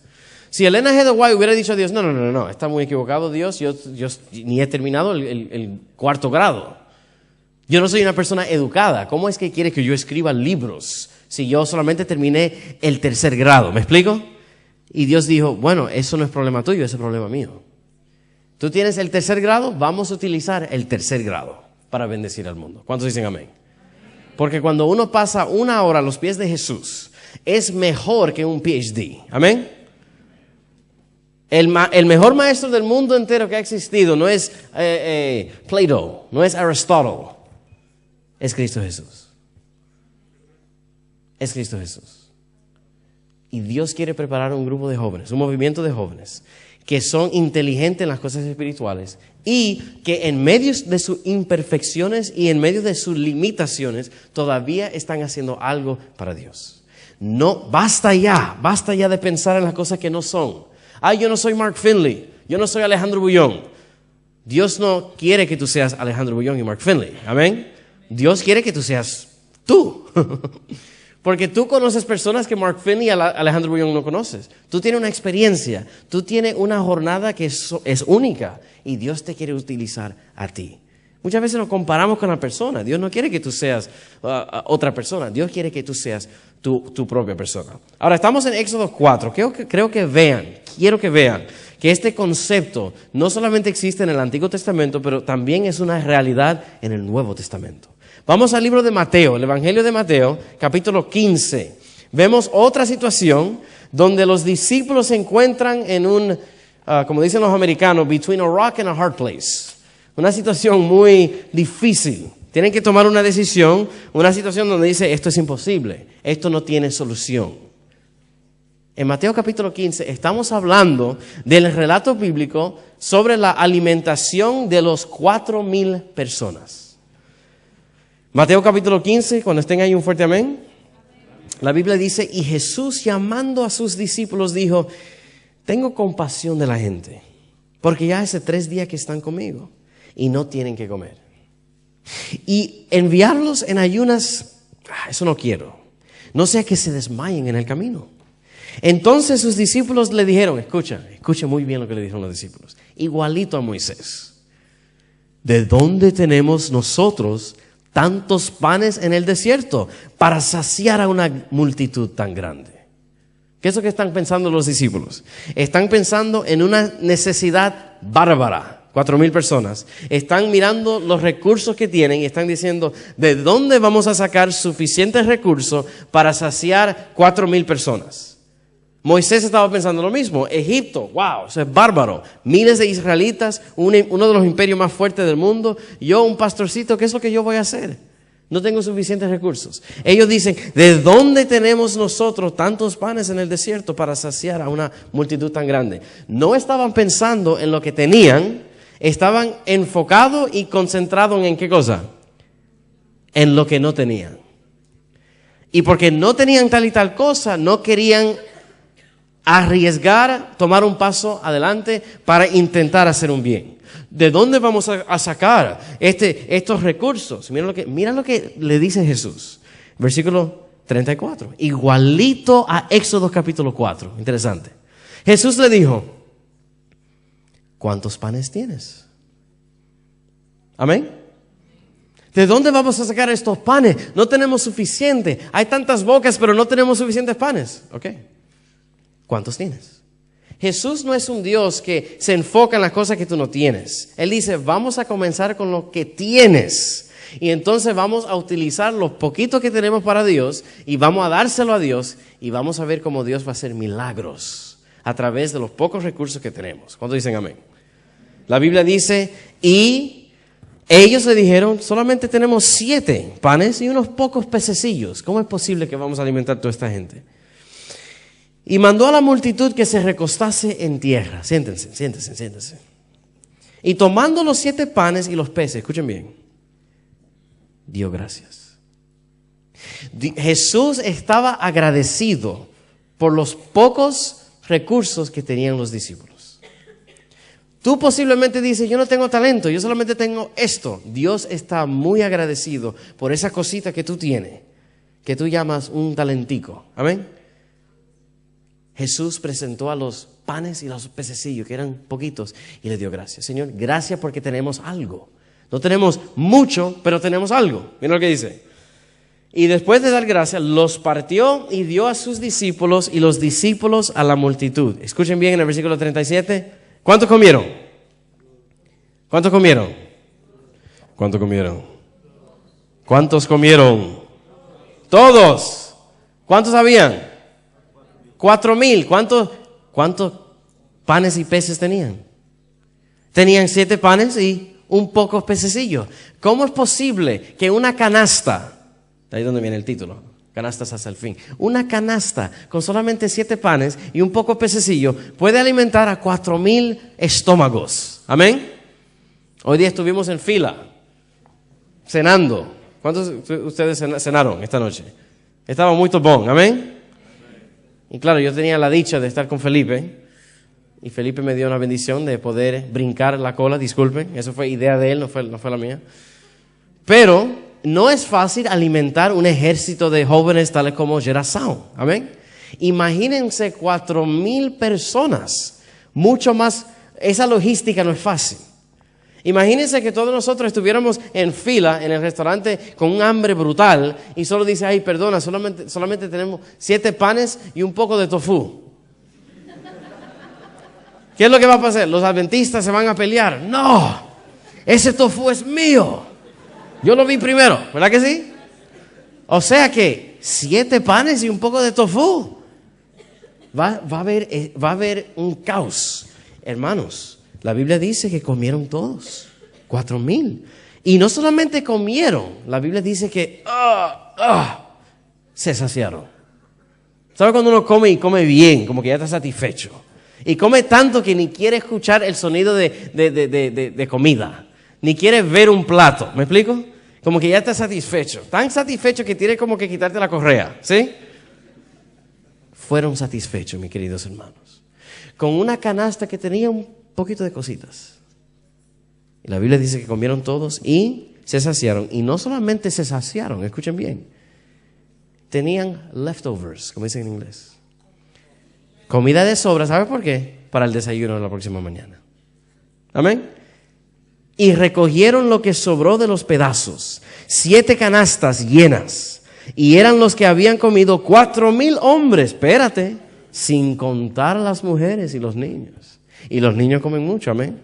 Si Elena G. de White hubiera dicho a Dios, no, está muy equivocado Dios, yo ni he terminado el cuarto grado. Yo no soy una persona educada. ¿Cómo es que quiere que yo escriba libros si yo solamente terminé el tercer grado? ¿Me explico? Y Dios dijo, bueno, eso no es problema tuyo, ese es problema mío. Tú tienes el tercer grado, vamos a utilizar el tercer grado para bendecir al mundo. ¿Cuántos dicen amén? Porque cuando uno pasa 1 hora a los pies de Jesús, es mejor que un PhD. ¿Amén? El mejor maestro del mundo entero que ha existido no es Plato, no es Aristóteles. Es Cristo Jesús. Es Cristo Jesús. Y Dios quiere preparar un grupo de jóvenes, un movimiento de jóvenes que son inteligentes en las cosas espirituales y que en medio de sus imperfecciones y en medio de sus limitaciones todavía están haciendo algo para Dios. No, basta ya de pensar en las cosas que no son. Yo no soy Mark Finley, yo no soy Alejandro Bullón. Dios no quiere que tú seas Alejandro Bullón y Mark Finley. Amén. Dios quiere que tú seas tú. Porque tú conoces personas que Mark Finley y Alejandro Bullón no conoces. Tú tienes una experiencia. Tú tienes una jornada que es única. Y Dios te quiere utilizar a ti. Muchas veces nos comparamos con la persona. Dios no quiere que tú seas otra persona. Dios quiere que tú seas tu propia persona. Ahora, estamos en Éxodo 4. Quiero que vean que este concepto no solamente existe en el Antiguo Testamento, pero también es una realidad en el Nuevo Testamento. Vamos al libro de Mateo, el Evangelio de Mateo, capítulo 15. Vemos otra situación donde los discípulos se encuentran en un, como dicen los americanos, between a rock and a hard place. Una situación muy difícil. Tienen que tomar una decisión, una situación donde dice, esto es imposible, esto no tiene solución. En Mateo capítulo 15 estamos hablando del relato bíblico sobre la alimentación de los 4,000 personas. Mateo capítulo 15, cuando estén ahí un fuerte amén. La Biblia dice, y Jesús llamando a sus discípulos dijo, tengo compasión de la gente, porque ya hace 3 días que están conmigo y no tienen que comer. Y enviarlos en ayunas, eso no quiero. No sea que se desmayen en el camino. Entonces sus discípulos le dijeron, escucha muy bien lo que le dijeron los discípulos, igualito a Moisés. ¿De dónde tenemos nosotros tantos panes en el desierto para saciar a una multitud tan grande? ¿Qué es lo que están pensando los discípulos? Están pensando en una necesidad bárbara. 4,000 personas. Están mirando los recursos que tienen y están diciendo, ¿de dónde vamos a sacar suficientes recursos para saciar 4,000 personas? Moisés estaba pensando lo mismo. Egipto, wow, eso es bárbaro. Miles de israelitas, uno de los imperios más fuertes del mundo. Yo, un pastorcito, ¿qué es lo que yo voy a hacer? No tengo suficientes recursos. Ellos dicen, ¿de dónde tenemos nosotros tantos panes en el desierto para saciar a una multitud tan grande? No estaban pensando en lo que tenían, estaban enfocados y concentrados en ¿qué cosa? En lo que no tenían. Y porque no tenían tal y tal cosa, no querían arriesgar, tomar un paso adelante para intentar hacer un bien. ¿De dónde vamos a sacar estos recursos? Mira lo que le dice Jesús. Versículo 34. Igualito a Éxodo capítulo 4. Interesante. Jesús le dijo, ¿cuántos panes tienes? Amén. ¿De dónde vamos a sacar estos panes? No tenemos suficiente. Hay tantas bocas, pero no tenemos suficientes panes. Ok. ¿Cuántos tienes? Jesús no es un Dios que se enfoca en las cosas que tú no tienes. Él dice, vamos a comenzar con lo que tienes. Y entonces vamos a utilizar los poquitos que tenemos para Dios y vamos a dárselo a Dios y vamos a ver cómo Dios va a hacer milagros a través de los pocos recursos que tenemos. ¿Cuántos dicen amén? La Biblia dice, y ellos le dijeron, solamente tenemos 7 panes y unos pocos pececillos. ¿Cómo es posible que vamos a alimentar a toda esta gente? Y mandó a la multitud que se recostase en tierra. Siéntense. Y tomando los 7 panes y los peces, escuchen bien, dio gracias. Jesús estaba agradecido por los pocos recursos que tenían los discípulos. Tú posiblemente dices, yo no tengo talento, yo solamente tengo esto. Dios está muy agradecido por esa cosita que tú tienes, que tú llamas un talentico. Amén. Jesús presentó a los panes y los pececillos, que eran poquitos, y le dio gracias. Señor, gracias porque tenemos algo. No tenemos mucho, pero tenemos algo. Mira lo que dice. Y después de dar gracias, los partió y dio a sus discípulos y los discípulos a la multitud. Escuchen bien en el versículo 37. ¿Cuántos comieron? ¿Cuántos comieron? ¿Cuántos comieron? ¿Cuántos comieron? Todos. ¿Cuántos habían? 4,000. ¿Cuántos panes y peces tenían? Tenían 7 panes y un poco pececillos. ¿Cómo es posible que una canasta, de ahí donde viene el título, canastas hasta el fin, una canasta con solamente 7 panes y un poco pececillo puede alimentar a 4,000 estómagos? Amén. Hoy día estuvimos en fila cenando. ¿Cuántos de ustedes cenaron esta noche? Estaba muy topón. Amén. Y claro, yo tenía la dicha de estar con Felipe y Felipe me dio una bendición de poder brincar la cola, disculpen, eso fue idea de él, no fue la mía. Pero no es fácil alimentar un ejército de jóvenes tales como Gerazao, amén. Imagínense 4,000 personas, mucho más, esa logística no es fácil. Imagínense que todos nosotros estuviéramos en fila en el restaurante con un hambre brutal y solo dice, ay, perdona, solamente tenemos 7 panes y un poco de tofu. ¿Qué es lo que va a pasar? Los adventistas se van a pelear. No, ese tofu es mío. Yo lo vi primero, ¿verdad que sí? O sea que 7 panes y un poco de tofu. Va a haber un caos. Hermanos, la Biblia dice que comieron todos, 4,000. Y no solamente comieron, la Biblia dice que se saciaron. ¿Sabe cuando uno come y come bien, como que ya está satisfecho? Y come tanto que ni quiere escuchar el sonido de comida, ni quiere ver un plato, ¿me explico? Como que ya está satisfecho, tan satisfecho que tiene como que quitarte la correa, ¿sí? Fueron satisfechos, mis queridos hermanos, con una canasta que tenía un poquito de cositas. Y la Biblia dice que comieron todos y se saciaron. Y no solamente se saciaron, escuchen bien, tenían leftovers, como dicen en inglés. Comida de sobra, ¿sabe por qué? Para el desayuno de la próxima mañana. Amén. Y recogieron lo que sobró de los pedazos, 7 canastas llenas. Y eran los que habían comido 4,000 hombres, espérate, sin contar las mujeres y los niños. Y los niños comen mucho, amén.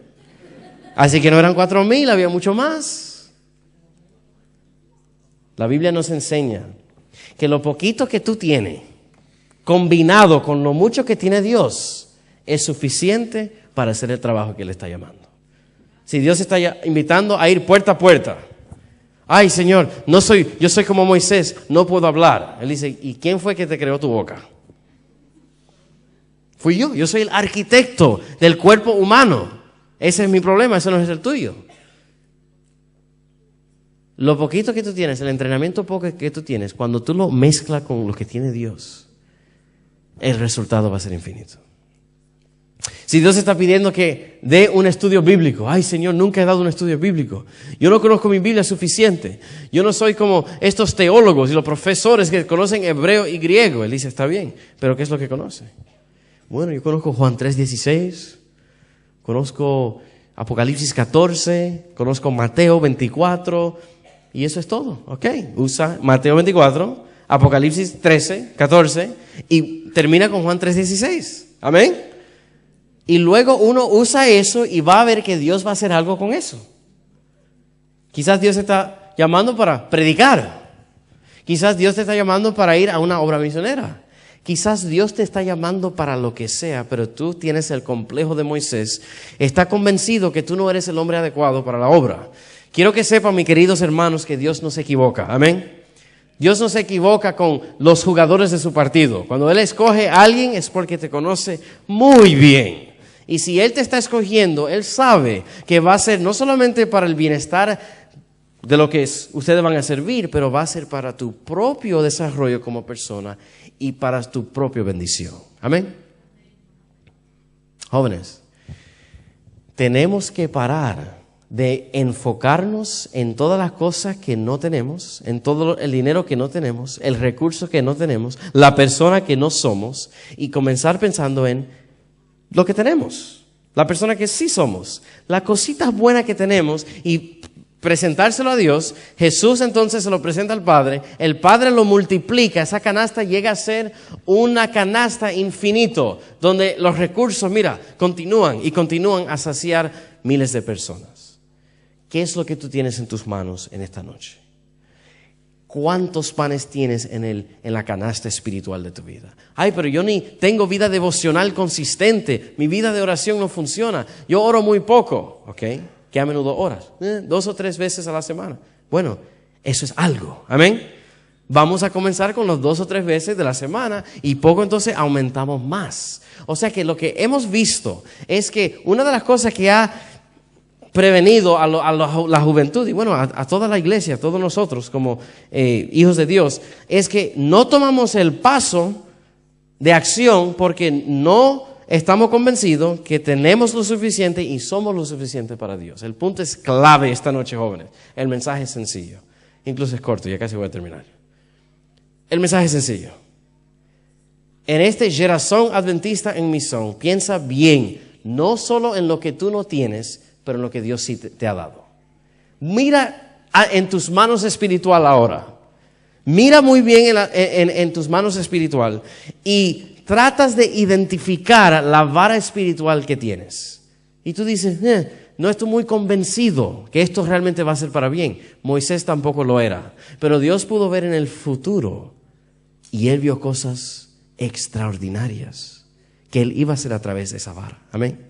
Así que no eran 4,000, había mucho más. La Biblia nos enseña que lo poquito que tú tienes, combinado con lo mucho que tiene Dios, es suficiente para hacer el trabajo que Él está llamando. Si Dios está invitando a ir puerta a puerta, ay Señor, yo soy como Moisés, no puedo hablar. Él dice, ¿y quién fue que te creó tu boca? Fui yo soy el arquitecto del cuerpo humano. Ese es mi problema, ese no es el tuyo. Lo poquito que tú tienes, el entrenamiento poco que tú tienes, cuando tú lo mezclas con lo que tiene Dios, el resultado va a ser infinito. Si Dios está pidiendo que dé un estudio bíblico, ay Señor, nunca he dado un estudio bíblico. Yo no conozco mi Biblia suficiente. Yo no soy como estos teólogos y los profesores que conocen hebreo y griego. Él dice, está bien, pero ¿qué es lo que conoce? Bueno, yo conozco Juan 3:16, conozco Apocalipsis 14, conozco Mateo 24 y eso es todo, ¿ok? Usa Mateo 24, Apocalipsis 13, 14 y termina con Juan 3:16, ¿amén? Y luego uno usa eso y va a ver que Dios va a hacer algo con eso. Quizás Dios te está llamando para predicar, quizás Dios te está llamando para ir a una obra misionera. Quizás Dios te está llamando para lo que sea, pero tú tienes el complejo de Moisés. Está convencido que tú no eres el hombre adecuado para la obra. Quiero que sepan, mis queridos hermanos, que Dios no se equivoca. Amén. Dios no se equivoca con los jugadores de su partido. Cuando Él escoge a alguien es porque te conoce muy bien. Y si Él te está escogiendo, Él sabe que va a ser no solamente para el bienestar de lo que ustedes van a servir, pero va a ser para tu propio desarrollo como persona y para tu propia bendición. Amén. Jóvenes, tenemos que parar de enfocarnos en todas las cosas que no tenemos, en todo el dinero que no tenemos, el recurso que no tenemos, la persona que no somos, y comenzar pensando en lo que tenemos, la persona que sí somos, las cositas buenas que tenemos, y presentárselo a Dios. Jesús entonces se lo presenta al Padre, el Padre lo multiplica, esa canasta llega a ser una canasta infinito, donde los recursos, mira, continúan y continúan a saciar miles de personas. ¿Qué es lo que tú tienes en tus manos en esta noche? ¿Cuántos panes tienes en la canasta espiritual de tu vida? Ay, pero yo ni tengo vida devocional consistente, mi vida de oración no funciona, yo oro muy poco, ¿ok? Que a menudo oras, 2 o 3 veces a la semana. Bueno, eso es algo, amén. Vamos a comenzar con los 2 o 3 veces de la semana y poco entonces aumentamos más. O sea que lo que hemos visto es que una de las cosas que ha prevenido a la juventud y bueno, a toda la iglesia, a todos nosotros como hijos de Dios, es que no tomamos el paso de acción porque no estamos convencidos que tenemos lo suficiente y somos lo suficiente para Dios. El punto es clave esta noche, jóvenes. El mensaje es sencillo. Incluso es corto, ya casi voy a terminar. El mensaje es sencillo. En este Gerazón Adventista en Misión, piensa bien, no solo en lo que tú no tienes, pero en lo que Dios sí te ha dado. Mira en tus manos espiritual ahora. Mira muy bien en tus manos espiritual y tratas de identificar la vara espiritual que tienes. Y tú dices, no estoy muy convencido que esto realmente va a ser para bien. Moisés tampoco lo era. Pero Dios pudo ver en el futuro y él vio cosas extraordinarias que él iba a hacer a través de esa vara. Amén.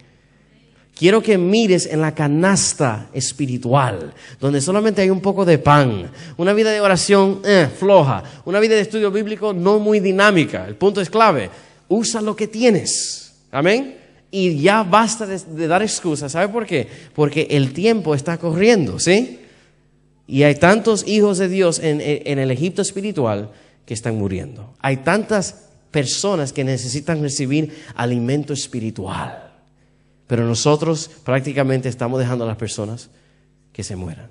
Quiero que mires en la canasta espiritual, donde solamente hay un poco de pan, una vida de oración floja, una vida de estudio bíblico no muy dinámica. El punto es clave, usa lo que tienes. Amén. Y ya basta de dar excusas. ¿Sabe por qué? Porque el tiempo está corriendo, ¿sí? Y hay tantos hijos de Dios en el Egipto espiritual que están muriendo. Hay tantas personas que necesitan recibir alimento espiritual. Pero nosotros prácticamente estamos dejando a las personas que se mueran.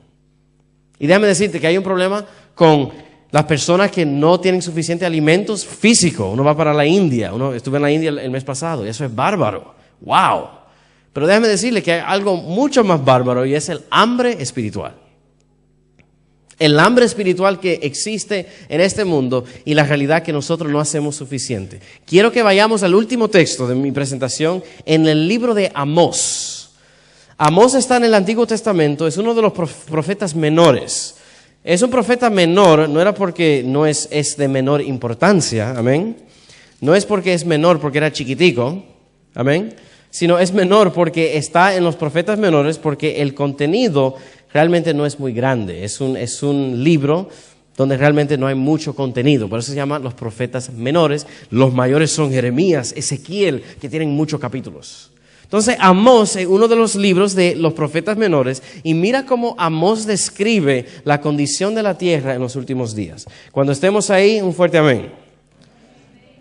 Y déjame decirte que hay un problema con las personas que no tienen suficiente alimentos físicos. Uno va para la India. Estuve en la India el mes pasado y eso es bárbaro. ¡Wow! Pero déjame decirle que hay algo mucho más bárbaro y es el hambre espiritual. El hambre espiritual que existe en este mundo y la realidad que nosotros no hacemos suficiente. Quiero que vayamos al último texto de mi presentación en el libro de Amós. Amós está en el Antiguo Testamento, es uno de los profetas menores. Es un profeta menor, no era porque no es de menor importancia, amén. No es porque es menor porque era chiquitico, amén. Sino es menor porque está en los profetas menores porque el contenido realmente no es muy grande. Es un libro donde realmente no hay mucho contenido. Por eso se llaman los profetas menores. Los mayores son Jeremías, Ezequiel, que tienen muchos capítulos. Entonces Amós es uno de los libros de los profetas menores y mira cómo Amós describe la condición de la tierra en los últimos días. Cuando estemos ahí, un fuerte amén.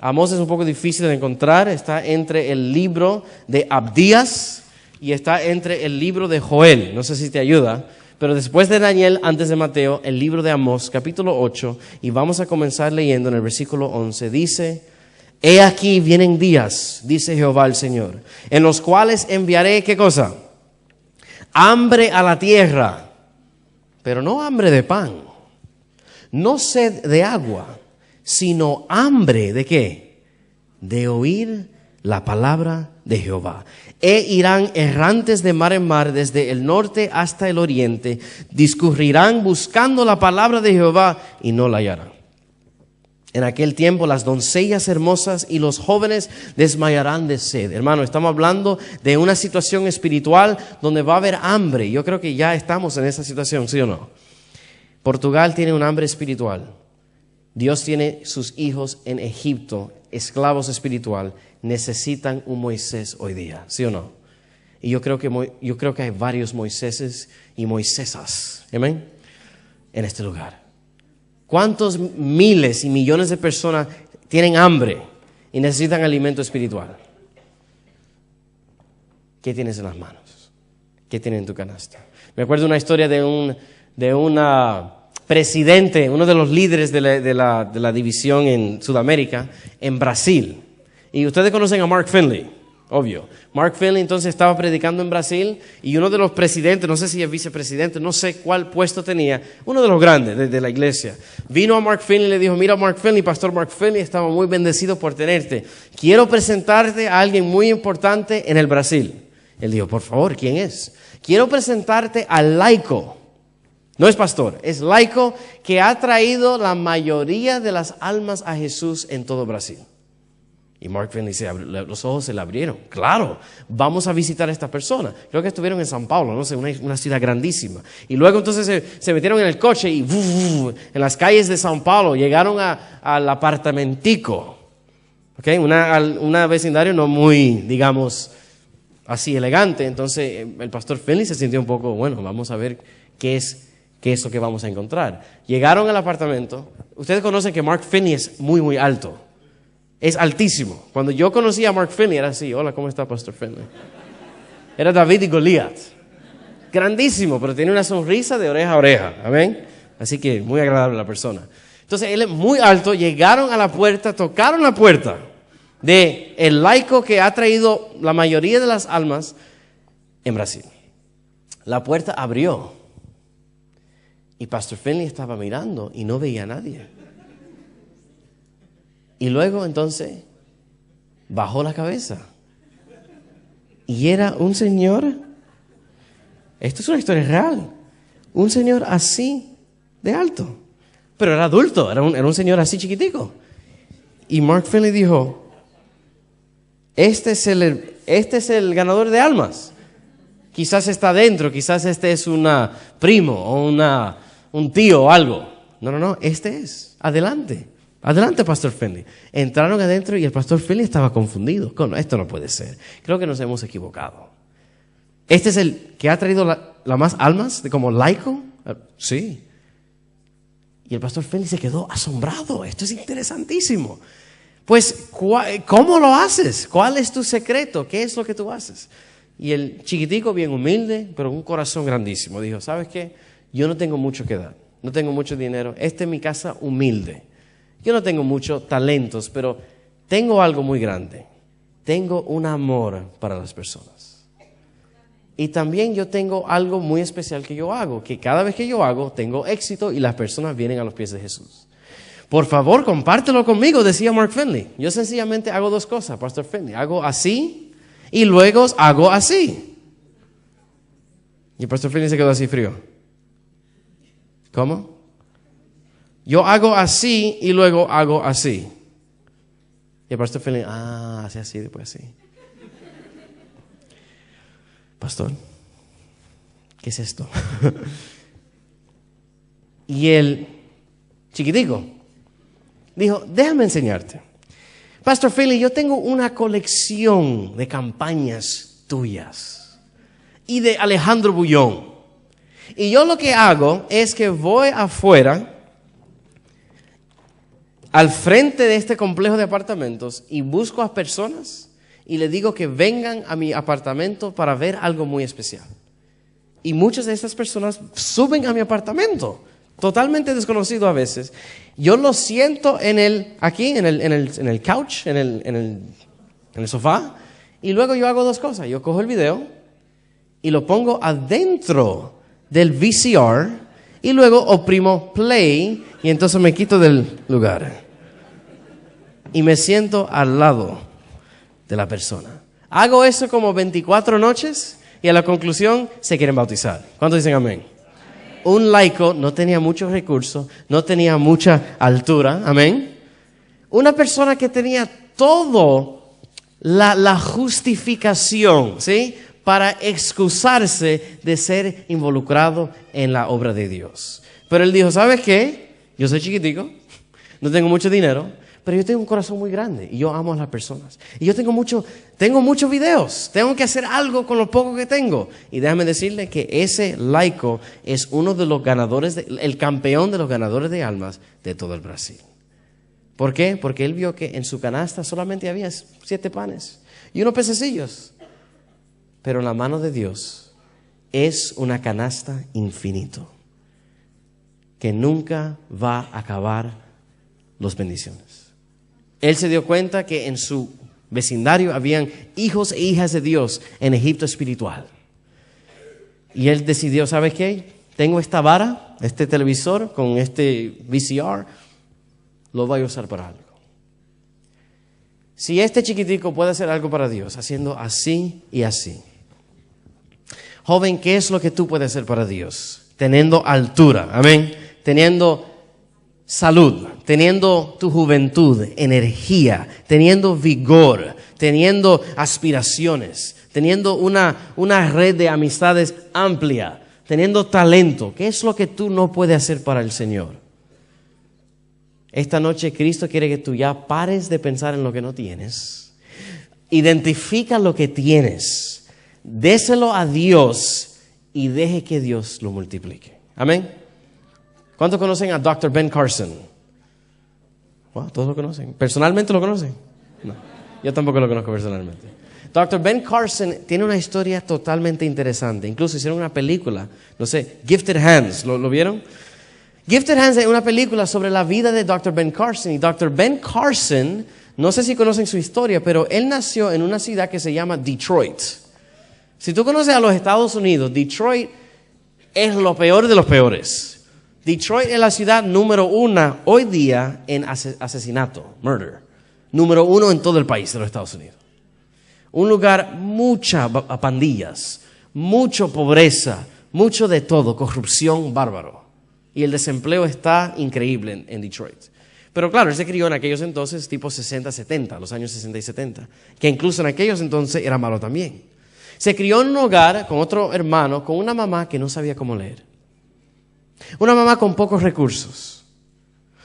Amós es un poco difícil de encontrar, está entre el libro de Abdías y está entre el libro de Joel. No sé si te ayuda, pero después de Daniel, antes de Mateo, el libro de Amós, capítulo 8, y vamos a comenzar leyendo en el versículo 11, dice: He aquí vienen días, dice Jehová el Señor, en los cuales enviaré, ¿qué cosa? Hambre a la tierra, pero no hambre de pan, no sed de agua, sino hambre ¿de qué? De oír la palabra de Jehová. E irán errantes de mar en mar, desde el norte hasta el oriente, discurrirán buscando la palabra de Jehová y no la hallarán. En aquel tiempo las doncellas hermosas y los jóvenes desmayarán de sed. Hermano, estamos hablando de una situación espiritual donde va a haber hambre. Yo creo que ya estamos en esa situación, ¿sí o no? Portugal tiene un hambre espiritual. Dios tiene sus hijos en Egipto, esclavos espiritual, necesitan un Moisés hoy día, ¿sí o no? Y yo creo que hay varios Moiséses y Moisesas, amén, en este lugar. ¿Cuántos miles y millones de personas tienen hambre y necesitan alimento espiritual? ¿Qué tienes en las manos? ¿Qué tienes en tu canasta? Me acuerdo una historia de una presidente, uno de los líderes de la división en Sudamérica, en Brasil. Y ustedes conocen a Mark Finley, obvio. Mark Finley entonces estaba predicando en Brasil y uno de los presidentes, no sé si es vicepresidente, no sé cuál puesto tenía, uno de los grandes de la iglesia, vino a Mark Finley y le dijo: mira, Mark Finley, pastor Mark Finley, estamos muy bendecidos por tenerte. Quiero presentarte a alguien muy importante en el Brasil. Él dijo: por favor, ¿quién es? Quiero presentarte al laico. No es pastor, es laico que ha traído la mayoría de las almas a Jesús en todo Brasil. Y Mark Finley los ojos se le abrieron. Claro, vamos a visitar a esta persona. Creo que estuvieron en São Paulo, no sé, una ciudad grandísima. Y luego entonces se metieron en el coche y en las calles de São Paulo llegaron al apartamentico. ¿Okay? Una vecindario no muy, digamos, así elegante. Entonces el pastor Finley se sintió un poco, bueno, vamos a ver qué es lo que vamos a encontrar. Llegaron al apartamento. Ustedes conocen que Mark Finley es muy, muy alto. Es altísimo. Cuando yo conocí a Mark Finley era así. Hola, ¿cómo está, Pastor Finley? Era David y Goliat. Grandísimo, pero tiene una sonrisa de oreja a oreja. Amén. Así que muy agradable la persona. Entonces él es muy alto. Llegaron a la puerta, tocaron la puerta de el laico que ha traído la mayoría de las almas en Brasil. La puerta abrió y Pastor Finley estaba mirando y no veía a nadie. Y luego entonces bajó la cabeza y era un señor, esto es una historia real, un señor así de alto, pero era adulto, era un señor así chiquitico. Y Mark Finley dijo, este es el ganador de almas. Quizás está adentro, quizás este es un primo o un tío o algo. No, este es. Adelante, Pastor Finley. Entraron adentro y el Pastor Finley estaba confundido. Esto no puede ser. Creo que nos hemos equivocado. ¿Este es el que ha traído la más almas como laico? Sí. Y el Pastor Finley se quedó asombrado. Esto es interesantísimo. Pues, ¿cómo lo haces? ¿Cuál es tu secreto? ¿Qué es lo que tú haces? Y el chiquitico, bien humilde, pero un corazón grandísimo, dijo, ¿sabes qué? Yo no tengo mucho que dar, no tengo mucho dinero, esta es mi casa humilde. Yo no tengo muchos talentos, pero tengo algo muy grande. Tengo un amor para las personas. Y también yo tengo algo muy especial que yo hago, que cada vez que yo hago, tengo éxito y las personas vienen a los pies de Jesús. Por favor, compártelo conmigo, decía Mark Finley. Yo sencillamente hago dos cosas, Pastor Finley. Hago así y luego hago así. Y el Pastor Finley se quedó así frío. ¿Cómo? Yo hago así y luego hago así. Y el Pastor Finley, hace así, después así. Pastor, ¿qué es esto? Y el chiquitico dijo, déjame enseñarte. Pastor Finley, yo tengo una colección de campañas tuyas y de Alejandro Bullón. Y yo lo que hago es que voy afuera, al frente de este complejo de apartamentos, y busco a personas y les digo que vengan a mi apartamento para ver algo muy especial. Y muchas de estas personas suben a mi apartamento, totalmente desconocido a veces. Yo lo siento en el couch, en el sofá, y luego yo hago dos cosas. Yo cojo el video y lo pongo adentro del VCR y luego oprimo play y entonces me quito del lugar. Y me siento al lado de la persona. Hago eso como 24 noches y a la conclusión se quieren bautizar. ¿Cuántos dicen amén? Un laico no tenía muchos recursos, no tenía mucha altura, amén. Una persona que tenía todo la justificación, ¿sí? Para excusarse de ser involucrado en la obra de Dios. Pero él dijo, ¿sabes qué? Yo soy chiquitico, no tengo mucho dinero, pero yo tengo un corazón muy grande y yo amo a las personas. Y yo tengo muchos videos, tengo que hacer algo con lo poco que tengo. Y déjame decirle que ese laico es uno de los ganadores, el campeón de los ganadores de almas de todo el Brasil. ¿Por qué? Porque él vio que en su canasta solamente había 7 panes y unos pececillos. Pero en la mano de Dios es una canasta infinito que nunca va a acabar las bendiciones. Él se dio cuenta que en su vecindario habían hijos e hijas de Dios en Egipto espiritual. Y él decidió, ¿sabes qué? Tengo esta vara, este televisor con este VCR, lo voy a usar para algo. Si este chiquitico puede hacer algo para Dios, haciendo así y así. Joven, ¿qué es lo que tú puedes hacer para Dios? Teniendo altura, amén. Teniendo salud, teniendo tu juventud, energía, teniendo vigor, teniendo aspiraciones, teniendo una red de amistades amplia, teniendo talento. ¿Qué es lo que tú no puedes hacer para el Señor? Esta noche Cristo quiere que tú ya pares de pensar en lo que no tienes. Identifica lo que tienes, déselo a Dios y deje que Dios lo multiplique. Amén. ¿Cuántos conocen a Dr. Ben Carson? Wow, todos lo conocen. ¿Personalmente lo conocen? No, yo tampoco lo conozco personalmente. Dr. Ben Carson tiene una historia totalmente interesante. Incluso hicieron una película, no sé, Gifted Hands, ¿lo vieron? Gifted Hands es una película sobre la vida de Dr. Ben Carson. Y Dr. Ben Carson, no sé si conocen su historia, pero él nació en una ciudad que se llama Detroit. Si tú conoces a los Estados Unidos, Detroit es lo peor de los peores. Detroit es la ciudad número 1 hoy día en asesinato, murder. Número 1 en todo el país de los Estados Unidos. Un lugar, muchas pandillas, mucha pobreza, mucho de todo, corrupción, bárbaro. Y el desempleo está increíble en Detroit. Pero claro, él se crió en aquellos entonces, tipo 60, 70, los años 60 y 70, que incluso en aquellos entonces era malo también. Se crió en un hogar con otro hermano, con una mamá que no sabía cómo leer. Una mamá con pocos recursos.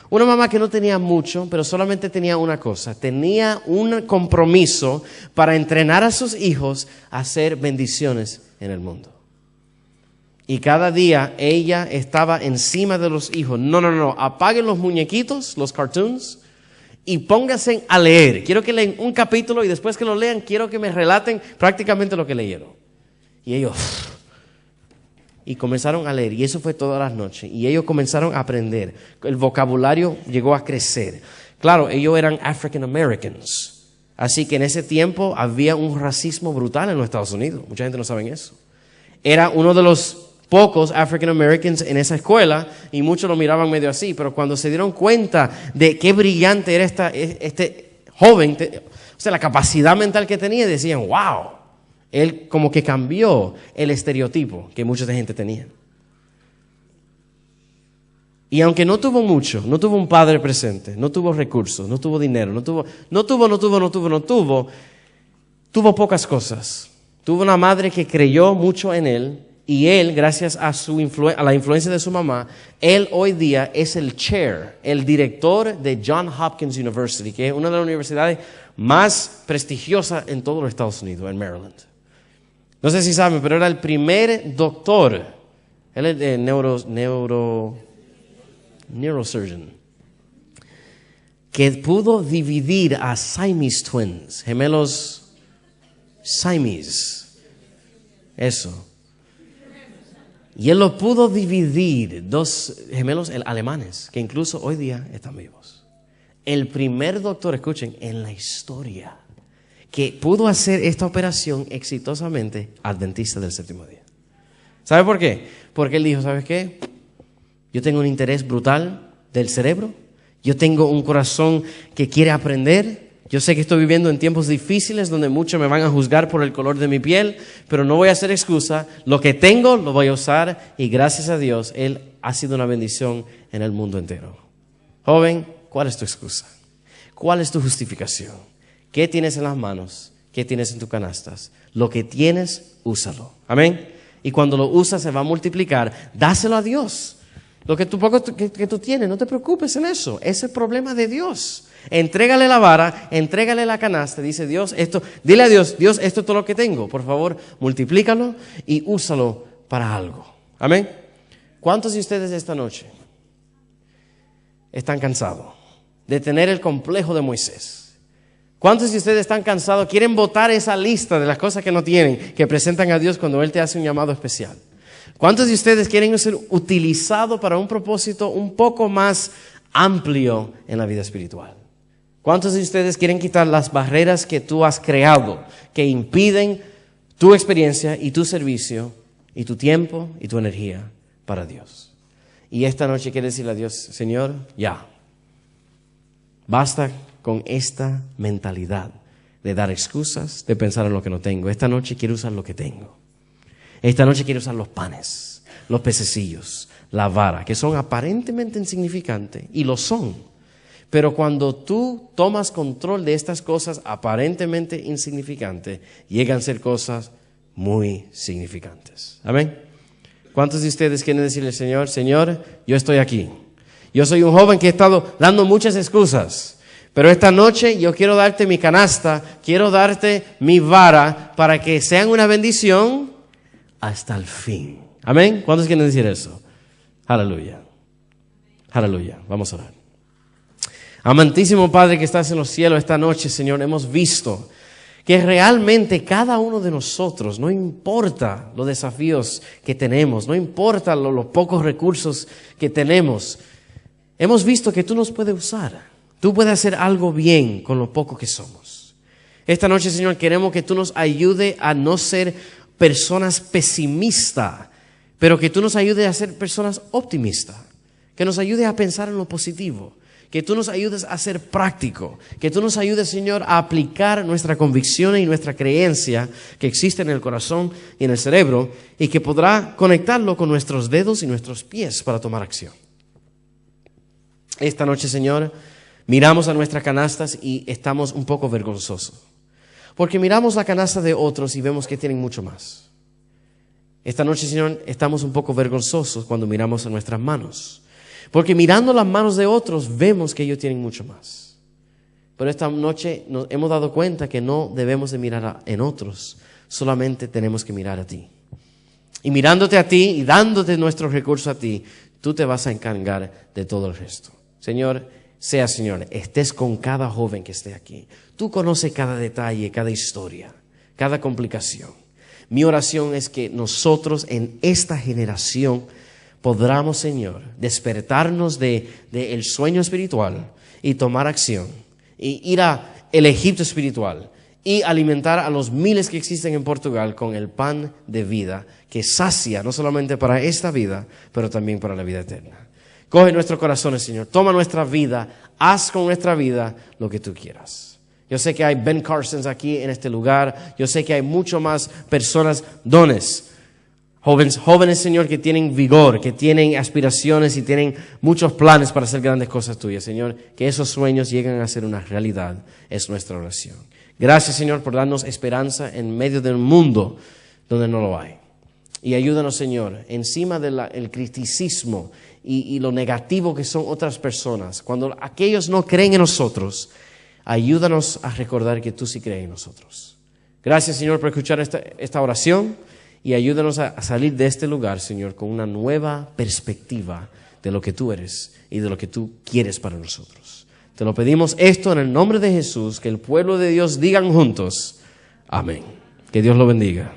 Una mamá que no tenía mucho, pero solamente tenía una cosa. Tenía un compromiso para entrenar a sus hijos a hacer bendiciones en el mundo. Y cada día ella estaba encima de los hijos. No, apaguen los muñequitos, los cartoons, y pónganse a leer. Quiero que lean un capítulo y después que lo lean, quiero que me relaten prácticamente lo que leyeron. Y ellos, y comenzaron a leer, y eso fue todas las noches. Y ellos comenzaron a aprender. El vocabulario llegó a crecer. Claro, ellos eran African Americans. Así que en ese tiempo había un racismo brutal en los Estados Unidos. Mucha gente no sabe eso. Era uno de los pocos African Americans en esa escuela y muchos lo miraban medio así, pero cuando se dieron cuenta de qué brillante era este joven, o sea, la capacidad mental que tenía, decían, wow, él como que cambió el estereotipo que mucha gente tenía. Y aunque no tuvo mucho, no tuvo un padre presente, no tuvo recursos, no tuvo dinero, tuvo pocas cosas. Tuvo una madre que creyó mucho en él. Y él, gracias a la influencia de su mamá, él hoy día es el chair, el director de Johns Hopkins University, que es una de las universidades más prestigiosas en todos los Estados Unidos, en Maryland. No sé si saben, pero era el primer doctor, él es de neurosurgeon, que pudo dividir a Siamese twins, gemelos Siamese. Eso. Y él lo pudo dividir, 2 gemelos alemanes, que incluso hoy día están vivos. El primer doctor, escuchen, en la historia, que pudo hacer esta operación exitosamente, adventista del séptimo día. ¿Sabe por qué? Porque él dijo, ¿sabes qué? Yo tengo un interés brutal del cerebro. Yo tengo un corazón que quiere aprender. Yo sé que estoy viviendo en tiempos difíciles donde muchos me van a juzgar por el color de mi piel, pero no voy a hacer excusa. Lo que tengo lo voy a usar y gracias a Dios, Él ha sido una bendición en el mundo entero. Joven, ¿cuál es tu excusa? ¿Cuál es tu justificación? ¿Qué tienes en las manos? ¿Qué tienes en tus canastas? Lo que tienes, úsalo. Amén. Y cuando lo usas se va a multiplicar. Dáselo a Dios. Lo que tú tienes, no te preocupes en eso. Ese es el problema de Dios. Entrégale la vara, entrégale la canasta. Dice Dios, dile a Dios, Dios, esto es todo lo que tengo. Por favor, multiplícalo y úsalo para algo. Amén. ¿Cuántos de ustedes esta noche están cansados de tener el complejo de Moisés? ¿Cuántos de ustedes están cansados, quieren botar esa lista de las cosas que no tienen, que presentan a Dios cuando Él te hace un llamado especial? ¿Cuántos de ustedes quieren ser utilizados para un propósito un poco más amplio en la vida espiritual? ¿Cuántos de ustedes quieren quitar las barreras que tú has creado, que impiden tu experiencia y tu servicio y tu tiempo y tu energía para Dios? Y esta noche quiero decirle a Dios, Señor, ya, basta con esta mentalidad de dar excusas, de pensar en lo que no tengo. Esta noche quiero usar lo que tengo. Esta noche quiero usar los panes, los pececillos, la vara, que son aparentemente insignificantes, y lo son. Pero cuando tú tomas control de estas cosas aparentemente insignificantes, llegan a ser cosas muy significantes. Amén. ¿Cuántos de ustedes quieren decirle al Señor, Señor, yo estoy aquí? Yo soy un joven que he estado dando muchas excusas, pero esta noche yo quiero darte mi canasta, quiero darte mi vara para que sean una bendición hasta el fin. Amén. ¿Cuántos quieren decir eso? Aleluya. Aleluya. Vamos a orar. Amantísimo Padre que estás en los cielos, esta noche, Señor, hemos visto que realmente cada uno de nosotros, no importa los desafíos que tenemos, no importa los pocos recursos que tenemos, hemos visto que tú nos puedes usar. Tú puedes hacer algo bien con lo poco que somos. Esta noche, Señor, queremos que tú nos ayudes a no ser personas pesimistas, pero que tú nos ayudes a ser personas optimistas, que nos ayudes a pensar en lo positivo, que tú nos ayudes a ser práctico, que tú nos ayudes, Señor, a aplicar nuestra convicción y nuestra creencia que existe en el corazón y en el cerebro y que podrá conectarlo con nuestros dedos y nuestros pies para tomar acción. Esta noche, Señor, miramos a nuestras canastas y estamos un poco vergonzosos, porque miramos la canasta de otros y vemos que tienen mucho más. Esta noche, Señor, estamos un poco vergonzosos cuando miramos a nuestras manos, porque mirando las manos de otros vemos que ellos tienen mucho más. Pero esta noche nos hemos dado cuenta que no debemos de mirar en otros, solamente tenemos que mirar a ti. Y mirándote a ti y dándote nuestros recursos a ti, tú te vas a encargar de todo el resto. Señor, Señor, estés con cada joven que esté aquí. Tú conoces cada detalle, cada historia, cada complicación. Mi oración es que nosotros en esta generación podamos, Señor, despertarnos del sueño espiritual y tomar acción, y ir al Egipto espiritual y alimentar a los miles que existen en Portugal con el pan de vida que sacia no solamente para esta vida, pero también para la vida eterna. Coge nuestros corazones, Señor, toma nuestra vida, haz con nuestra vida lo que tú quieras. Yo sé que hay Ben Carsons aquí en este lugar, yo sé que hay mucho más personas, dones, jóvenes, Señor, que tienen vigor, que tienen aspiraciones y tienen muchos planes para hacer grandes cosas tuyas, Señor. Que esos sueños lleguen a ser una realidad, es nuestra oración. Gracias, Señor, por darnos esperanza en medio del mundo donde no lo hay. Y ayúdanos, Señor, encima del criticismo y lo negativo que son otras personas. Cuando aquellos no creen en nosotros, ayúdanos a recordar que tú sí crees en nosotros. Gracias, Señor, por escuchar esta oración. Y ayúdanos a salir de este lugar, Señor, con una nueva perspectiva de lo que tú eres y de lo que tú quieres para nosotros. Te lo pedimos esto en el nombre de Jesús, que el pueblo de Dios digan juntos, amén. Que Dios lo bendiga.